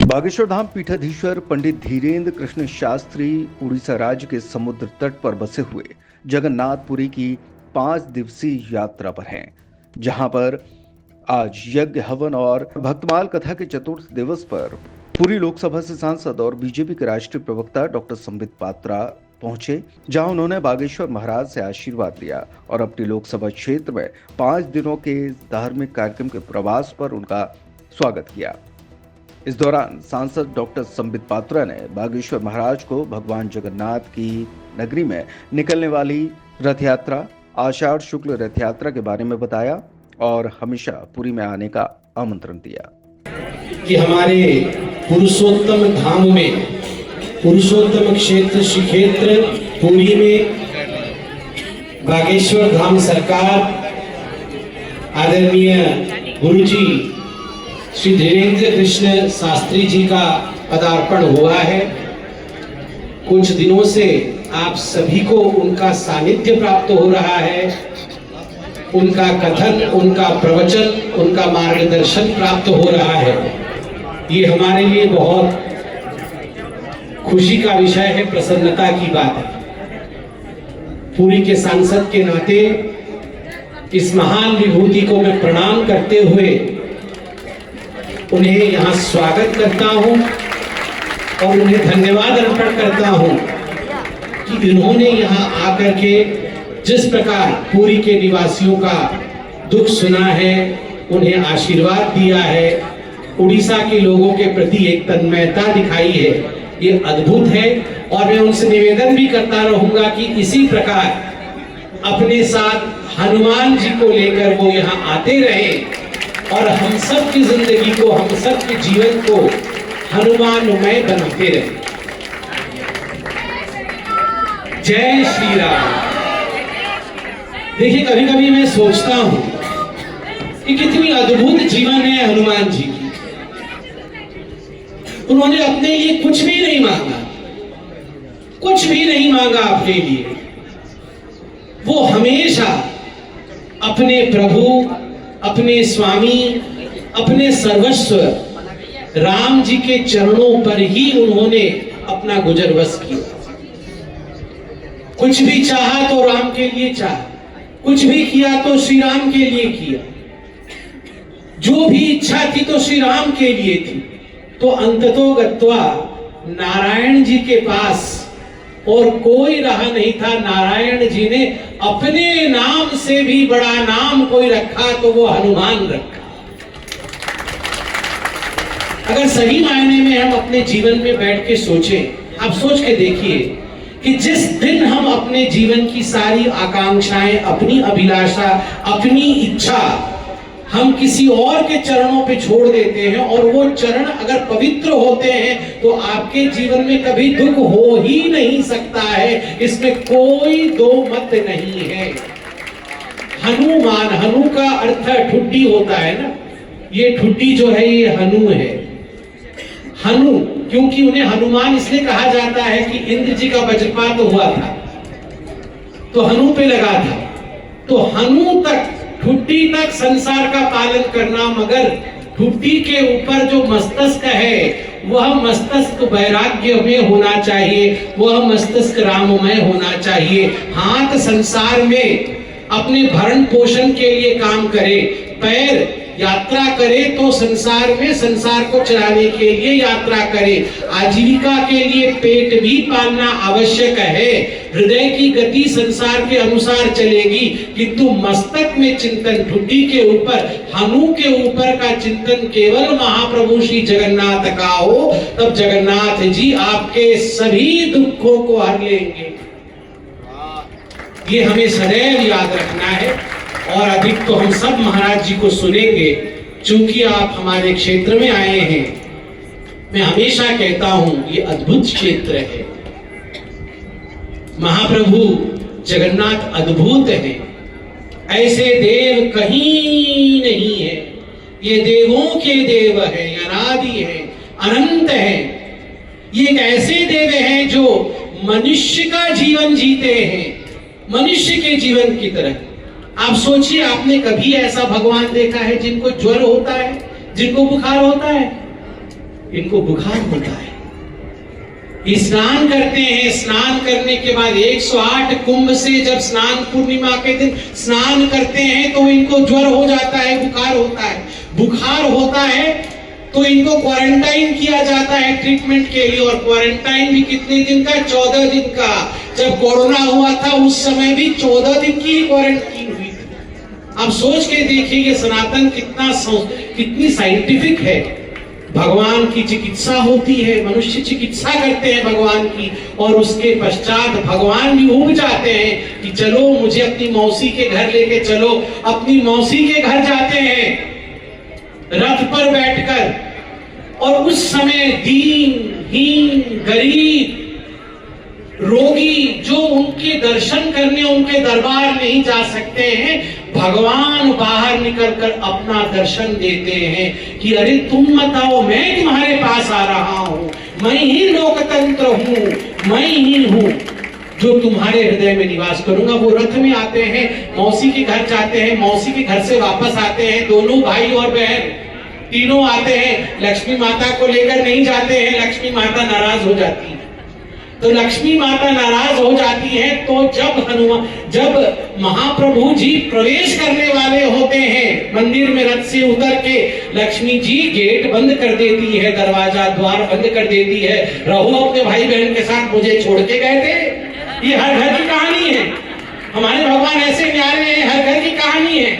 बागेश्वर धाम पीठाधीश्वर पंडित धीरेन्द्र कृष्ण शास्त्री उड़ीसा राज्य के समुद्र तट पर बसे हुए जगन्नाथपुरी की 5 दिवसीय यात्रा पर हैं, जहां पर आज यज्ञ हवन और भक्तमाल कथा के चतुर्थ दिवस पर पूरी लोकसभा से सांसद और बीजेपी के राष्ट्रीय प्रवक्ता डॉक्टर संबित पात्रा पहुंचे, जहां उन्होंने बागेश्वर महाराज से आशीर्वाद लिया और अपनी लोकसभा क्षेत्र में 5 दिनों के धार्मिक कार्यक्रम के प्रवास पर उनका स्वागत किया। इस दौरान सांसद डॉक्टर संबित पात्रा ने बागेश्वर महाराज को भगवान जगन्नाथ की नगरी में निकलने वाली रथ यात्रा, आषाढ़ शुक्ल रथ यात्रा के बारे में बताया और हमेशा पुरी में आने का आमंत्रण दिया कि हमारे पुरुषोत्तम धाम में, पुरुषोत्तम क्षेत्र श्री क्षेत्र पुरी में बागेश्वर धाम सरकार आदरणीय गुरुजी श्री धीरेन्द्र कृष्ण शास्त्री जी का पदार्पण हुआ है। कुछ दिनों से आप सभी को उनका सानिध्य प्राप्त हो रहा है, उनका कथन, उनका प्रवचन, उनका मार्गदर्शन प्राप्त हो रहा है। ये हमारे लिए बहुत खुशी का विषय है, प्रसन्नता की बात है। पुरी के सांसद के नाते इस महान विभूति को मैं प्रणाम करते हुए उन्हें यहाँ स्वागत करता हूँ और उन्हें धन्यवाद अर्पण करता हूँ कि इन्होंने यहाँ आकर के जिस प्रकार पुरी के निवासियों का दुख सुना है, उन्हें आशीर्वाद दिया है, उड़ीसा के लोगों के प्रति एक तन्मयता दिखाई है, ये अद्भुत है। और मैं उनसे निवेदन भी करता रहूंगा कि इसी प्रकार अपने साथ हनुमान जी को लेकर वो यहाँ आते रहे और हम सब की जिंदगी को, हम सब के जीवन को हनुमानमय बनाते रहे। जय श्री राम। देखिए, कभी कभी मैं सोचता हूं कि कितनी अद्भुत जीवन है हनुमान जी की। उन्होंने अपने लिए कुछ भी नहीं मांगा, कुछ भी नहीं मांगा अपने लिए। वो हमेशा अपने प्रभु, अपने स्वामी, अपने सर्वस्व राम जी के चरणों पर ही उन्होंने अपना गुजर बस किया। कुछ भी चाहा तो राम के लिए चाहा, कुछ भी किया तो श्री राम के लिए किया, जो भी इच्छा थी तो श्री राम के लिए थी। तो अंततो गत्वा नारायण जी के पास और कोई रहा नहीं था। नारायण जी ने अपने नाम से भी बड़ा नाम कोई रखा तो वो हनुमान रखा। अगर सही मायने में हम अपने जीवन में बैठ के सोचें, आप सोच के देखिए कि जिस दिन हम अपने जीवन की सारी आकांक्षाएं, अपनी अभिलाषा, अपनी इच्छा हम किसी और के चरणों पे छोड़ देते हैं और वो चरण अगर पवित्र होते हैं तो आपके जीवन में कभी दुख हो ही नहीं सकता है, इसमें कोई दो मत नहीं है। हनुमान, हनु का अर्थ ठुड्डी होता है ना, ये ठुड्डी जो है ये हनु है। हनु क्योंकि उन्हें हनुमान इसलिए कहा जाता है कि इंद्र जी का वज्रपात हुआ था तो हनु पे लगा था। तो हनु तक, ठुड्डी तक संसार का पालन करना, मगर ठुड्डी के ऊपर जो मस्तक है वह मस्तक वैराग्य में होना चाहिए, वह मस्तक राममय होना चाहिए। हाथ संसार में अपने भरण पोषण के लिए काम करे, पैर यात्रा करे तो संसार में संसार को चलाने के लिए यात्रा करे। आजीविका के लिए पेट भी पालना आवश्यक है। हृदय की गति संसार के अनुसार चलेगी, किंतु मस्तक में चिंतन, ठुड्डी के ऊपर, हनु के ऊपर का चिंतन केवल महाप्रभु श्री जगन्नाथ का हो, तब जगन्नाथ जी आपके सभी दुखों को हर लेंगे। ये हमें सदैव याद रखना है। और अधिक तो हम सब महाराज जी को सुनेंगे, चूंकि आप हमारे क्षेत्र में आए हैं। मैं हमेशा कहता हूं ये अद्भुत क्षेत्र है। महाप्रभु जगन्नाथ अद्भुत है, ऐसे देव कहीं नहीं है। ये देवों के देव है, अनादि है, अनंत है। ये एक ऐसे देव हैं जो मनुष्य का जीवन जीते हैं, मनुष्य के जीवन की तरह। आप सोचिए, आपने कभी ऐसा भगवान देखा है जिनको ज्वर होता है, जिनको बुखार होता है? इनको बुखार होता है। स्नान करते हैं, स्नान करने के बाद 108 कुंभ से जब स्नान पूर्णिमा के दिन स्नान करते हैं तो इनको ज्वर हो जाता है, बुखार होता है। बुखार होता है तो इनको क्वारंटाइन किया जाता है ट्रीटमेंट के लिए, और क्वारंटाइन भी कितने दिन का? 14 दिन का। जब कोरोना हुआ था उस समय भी 14 दिन की क्वारंटाइन हुई थी। अब सोच के देखिए ये सनातन कितनी साइंटिफिक है। भगवान की चिकित्सा होती है, मनुष्य चिकित्सा करते हैं भगवान की, और उसके पश्चात भगवान भी उब जाते हैं कि चलो मुझे अपनी मौसी के घर लेके चलो। अपनी मौसी के घर जाते हैं रथ पर बैठकर, और उस समय दीनहीन, गरीब, रोगी जो उनके दर्शन करने उनके दरबार नहीं जा सकते हैं, भगवान बाहर निकलकर अपना दर्शन देते हैं कि अरे तुम मत आओ, मैं तुम्हारे पास आ रहा हूं, मैं ही लोकतंत्र हूं, मैं ही हूं जो तुम्हारे हृदय में निवास करूंगा। वो रथ में आते हैं, मौसी के घर जाते हैं, मौसी के घर से वापस आते हैं, दोनों भाई और बहन तीनों आते हैं। लक्ष्मी माता को लेकर नहीं जाते हैं, लक्ष्मी माता नाराज हो जाती है। तो लक्ष्मी माता नाराज हो जाती है तो जब महाप्रभु जी प्रवेश करने वाले होते हैं मंदिर में रथ से उतर के, लक्ष्मी जी गेट बंद कर देती है, दरवाजा द्वार बंद कर देती है। रहो अपने भाई बहन के साथ, मुझे छोड़ के गए थे। ये हर घर की कहानी है। हमारे भगवान ऐसे न्यारे हैं, हर घर की कहानी है।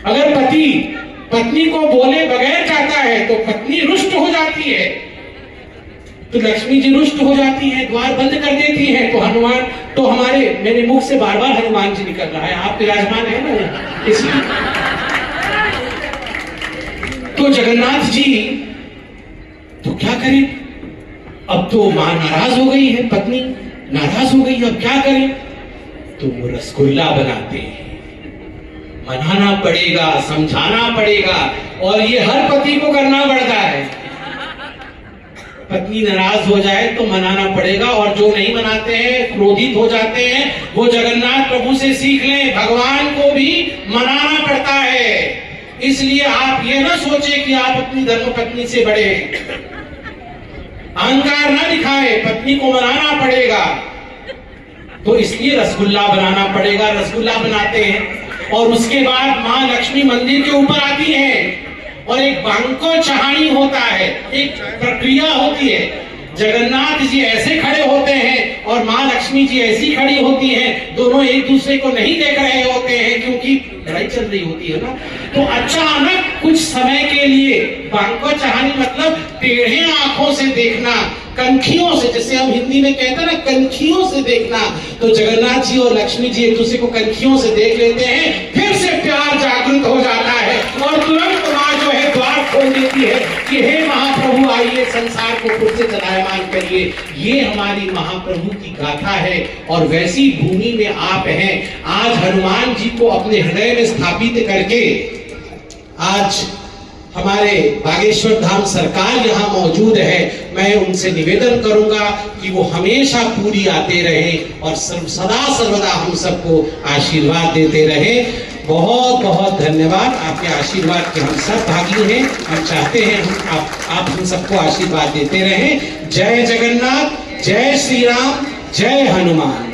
अगर पति पत्नी को बोले बगैर जाता है तो पत्नी रुष्ट हो जाती है, तो लक्ष्मी जी रुष्ट हो जाती है, द्वार बंद कर देती है। तो हनुमान तो मेरे मुख से बार बार हनुमान जी निकल रहा है, आप विराजमान है ना इसलिए। तो जगन्नाथ जी तो क्या करें? अब तो मां नाराज हो गई है, पत्नी नाराज हो गई, अब क्या करें? तो वो रसगुल्ला बनाते हैं। मनाना पड़ेगा, समझाना पड़ेगा, और ये हर पति को करना पड़ता है। पत्नी नाराज हो जाए तो मनाना पड़ेगा, और जो नहीं मनाते हैं, क्रोधित हो जाते हैं, वो जगन्नाथ प्रभु से सीख लें, भगवान को भी मनाना पड़ता है। इसलिए आप ये ना सोचे कि आप अपनी धर्मपत्नी से बड़े हैं, अहंकार ना दिखाए, पत्नी को मनाना पड़ेगा। तो इसलिए रसगुल्ला बनाना पड़ेगा। रसगुल्ला बनाते हैं, और उसके बाद मां लक्ष्मी मंदिर के ऊपर आती है, और एक बांको चढ़ानी होता है, एक प्रक्रिया होती है। जगन्नाथ जी ऐसे खड़े होते हैं और मां लक्ष्मी जी ऐसी खड़ी होती हैं, दोनों एक दूसरे को नहीं देख रहे होते हैं क्योंकि लड़ाई चल रही होती है ना। तो अचानक कुछ समय के लिए बांको चढ़ानी मतलब टेढ़े आंखों से देखना, कनखियों से, जैसे हम हिंदी में कहते हैं ना, कनखियों से देखना। तो जगन्नाथ जी और लक्ष्मी जी एक दूसरे को कनखियों से देख लेते हैं, फिर से प्यार जागृत हो जाता है, और तुरंत मां जो है द्वार खोल देती है कि हे महाप्रभु आइए, संसार को फिर से चलायमान करिए। ये हमारी महाप्रभु की गाथा है, और वैसी भूमि में आप हैं। आज हनुमान जी को अपने हृदय में स्थापित करके आज हमारे बागेश्वर धाम सरकार यहाँ मौजूद है। मैं उनसे निवेदन करूंगा कि वो हमेशा पूरी आते रहे और सदा सर्वदा हम सबको आशीर्वाद देते रहे। बहुत बहुत धन्यवाद। आपके आशीर्वाद के हम सब भागी हैं। हम चाहते हैं आप हम सबको आशीर्वाद देते रहें। जय जगन्नाथ, जय श्री राम, जय हनुमान।